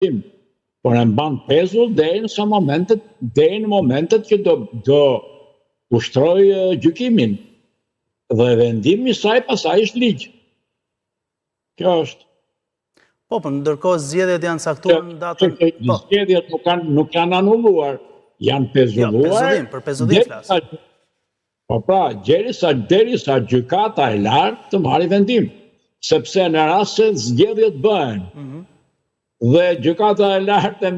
vendim, por e mban pezull deri në momentet që do ushtroj gjykimin. Dhe vendimi i saj pasaj është ligj. Kjo është. Po, për ndërkohë zgjedhjet janë caktuar në datën. Zgjedhjet nuk janë anulluar, janë pezulluar. Për pezullim flas. Po pra, derisa gjykata e lartë të marrë vendim, sepse në rast se zgjedhjet bëhen dhe gjykata e lartë e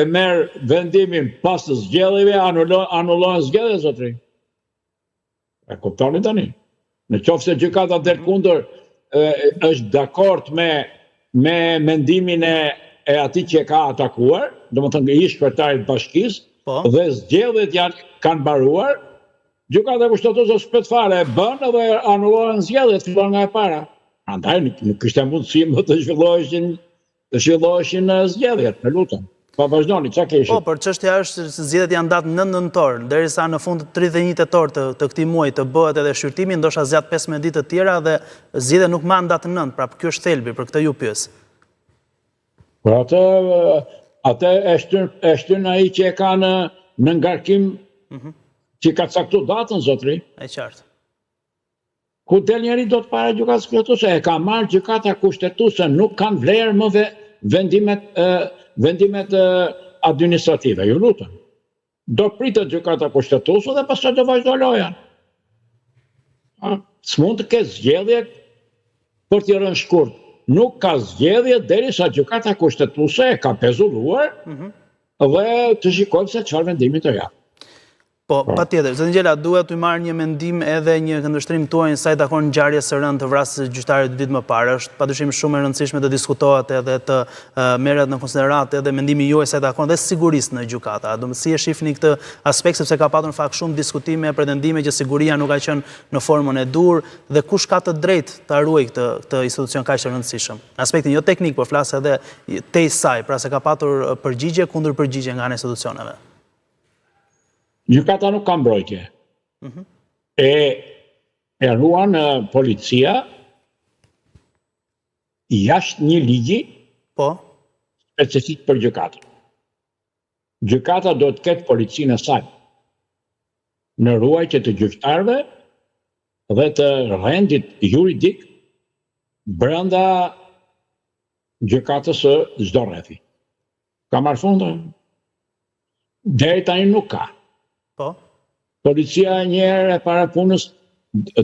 merr vendimin pas të zgjedhjeve, anullohen zgjedhjet, zotri. E kuptoni tani? Në qoftë se gjykata del kundër është dakord me mendimin e atij që e ka atakuar, domethënë ish kryetarit bashkisë, dhe zgjedhjet kanë mbaruar, gjykata kushtetuese s'pet fare e bën dhe anullohen zgjedhjet fillon nga e para. Prandaj nuk kishte mundësi më të zhvilloheshin zgjedhjet, më lutem. Po vazhdoni, çka kishit? Po, për çështja është se zgjedhjet janë datë 9 nëntor, derisa në fund 31 tetor të këtij muaji të bëhet edhe shqyrtimi, ndoshta zgjat 15 ditë të tjera dhe zgjedhja nuk marrin datën 9, pra ky është thelbi, për këtë ju pyes. Por atë e shtyn ai që e ka në ngarkim që ka caktuar datën, zotri. E qartë. Ku del njeri do të para gjykatës kushtetuese, e ka marrë gjykata kushtetuese, nuk kanë vlerë më vendimet administrative, ju lutem. Do pritet gjykata kushtetuese dhe pastaj do vazhdo loja. S'mund të ketë zgjedhje për t'i rënë shkurt. Nuk ka zgjedhje derisa gjykata kushtetuese e ka pezulluar dhe të shikojmë se çfarë vendimi të japë. Po, patjetër. Zoti Ngjela, duhet të marrë një mendim edhe një këndvështrim tuaj në sa i takon ngjarjes së rëndë të vrasjes së gjyqtarit 2 ditë më parë. Është padyshim shumë e rëndësishme të diskutohet edhe të merret në konsiderat edhe mendimi juaj sa i takon dhe sigurisë në gjykata. Domethënë si e shihni këtë aspekt sepse ka patur në fakt shumë diskutime e pretendime që siguria nuk ka qenë në formën e dur dhe kush ka të drejtë ta ruajë këtë institucion kaq të rëndësishëm. Aspektin jo teknik, por flas edhe te saj, pra se ka patur përgjigje kundër përgjigje nga ana e institucioneve. Gjykata nuk ka mbrojtje. E ruan policia jashtë një ligji specifik për gjykatën. Gjykata do të ketë policinë e saj në ruajtje të gjyqtarëve dhe të rendit juridik brenda gjykatës së çdo rrethi. Ka marrë fund? Deri tani nuk ka. Policia njëherë e para punës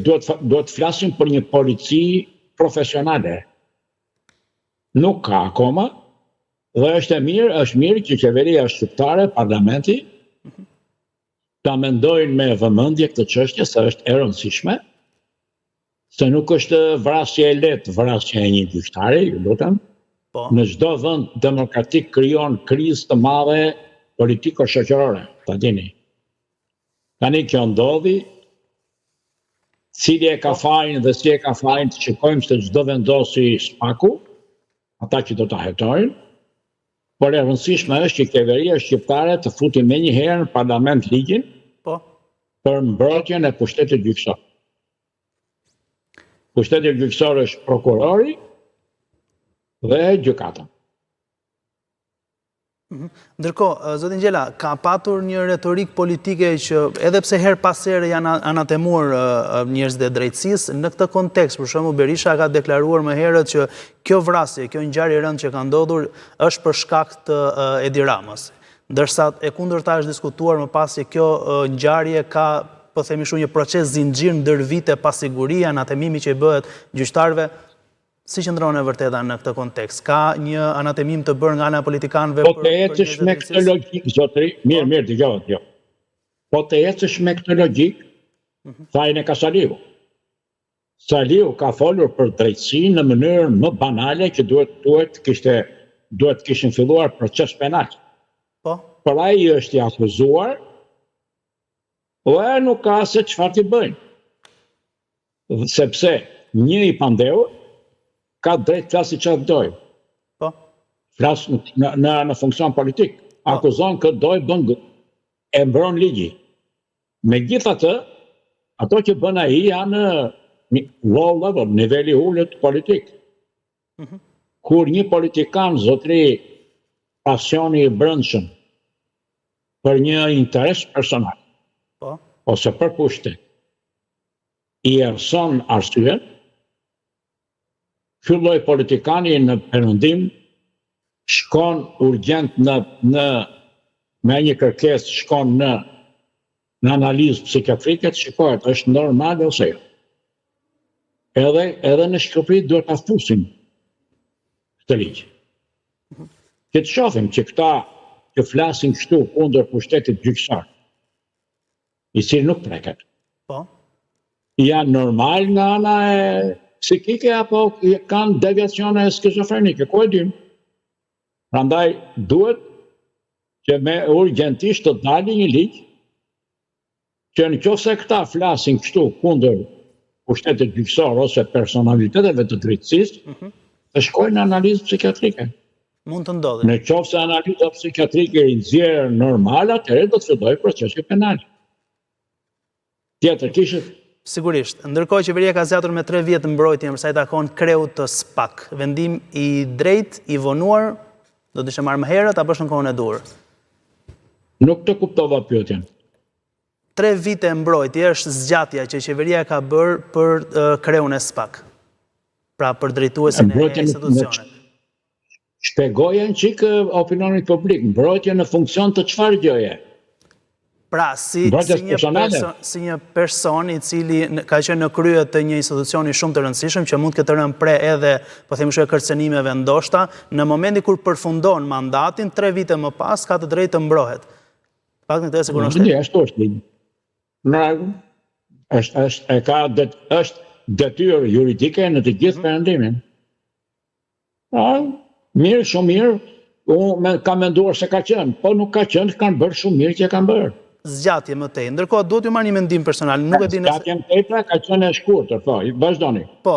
duhet flasim për një polici profesionale. Nuk ka akoma dhe është mirë që qeveria shqiptare, parlamenti, ta mendojnë me vëmendje këtë çështje se është e rëndësishme, se nuk është vrasje e lehtë, vrasja e një gjyqtari, ju lutem. Në çdo vend demokratik krijon krizë të madhe politiko-shoqërore, ta dini. Tani kjo ndodhi, cili e ka fajin dhe si e ka fajin të shikojmë se çdo vendosi spaku, ata që do ta hetojnë, por e rëndësishme është që qeveria shqiptare të futi menjëherë në parlament ligjin për mbrojtjen e pushtetit gjyqësor. Pushteti gjyqësor është prokurori dhe gjykata. Ndërkohë, zoti Ngjela, ka patur një retorik politike që edhe pse her pas here janë anatemuar njerëzit e drejtësisë, në këtë kontekst, për shembull Berisha ka deklaruar më herët që kjo vrasje, kjo ngjarje e rëndë që ka ndodhur është për shkak të Edi Ramës. Ndërsa e kundërta është diskutuar më pas se kjo ngjarje ka, po themi shumë, një proces zinxhir ndër vite pa siguri, anatemimi që i bëhet gjyqtarëve. Si qëndron e vërteta në këtë kontekst? Ka një anatemim të bërë nga ana politikanëve për të ecësh me këtë logjik, zotri, mirë, dëgjoj. Po të ecësh me këtë logjik, thajnë e ka Saliu. Saliu ka folur për drejtësinë në mënyrën më banale që duhet kishin filluar proces penal. Por ai është i akuzuar, dhe nuk ka se çfarë t'i bëjnë. Sepse një i pandehur ka drejt flasi çfarë dojë. Flas në funksion politik. Akuzon këtë dojë bën e mbron ligji. Megjithatë, ato që bën ai janë low level, niveli ulët politik. Kur një politikan, zotri, pasioni i brendshëm për një interes personal, Po. ose për pushtet, i erëson arsyen, ky lloj politikani në perëndim shkon urgjent me një kërkesë shkon në analizë psikiatrike të shikohet është normal ose jo. Edhe në Shqipëri duhet ta fusim këtë ligj. Që të shohim që këta që flasin kështu kundër pushtetit gjyqësor, i cili nuk preket, Po. janë normal nga ana e psikike apo kanë deviacione skizofrenike, ku e dim. Prandaj duhet që me urgjentisht të dalë një ligj që nëse këta flasin kështu kundër pushtetit gjyqësor ose personaliteteve të drejtësisë, të shkojnë në analizë psikiatrike. Mund të ndodhi. Në qoftë se analiza psikiatrike i nxjerrë normal, atëherë do të fillojë procesi penal. Tjetër kishët Sigurisht. Ndërkohë qeveria ka zgjatur me 3 vjet mbrojtje sa i takon kreut të SPAK. Vendim i drejt, i vonuar, do të ishte marrë më herët apo është në kohën e dur? Nuk të kuptova pyetjen. 3 vite mbrojtje është zgjatja që qeveria ka bërë për kreun e SPAK. Pra për drejtuesin e institucionit. Shpjegojen çik opinionit publik, mbrojtje në funksion të çfarë gjëje? Pra, si një person i cili ka qenë në krye të një institucioni shumë të rëndësishëm, që mund këtë rënë pre edhe, po themi shumë, kërcenimeve ndoshta, në momenti kur përfundon mandatin, 3 vite më pas, ka të drejtë të mbrohet. Pak në këtë e sigurisht. Ashtu është. Është detyrë juridike në të gjithë perëndimin. Mirë, shumë mirë, unë kam menduar se ka qenë, po nuk ka qenë, kanë bërë shumë mirë që kanë bërë. Zgjatje më tej. Ndërkohë, duhet ju marrë një mendim personal. Nuk e di nëse... Zgjatje më tej, pra ka qenë e shkurtër, po, vazhdoni. Po,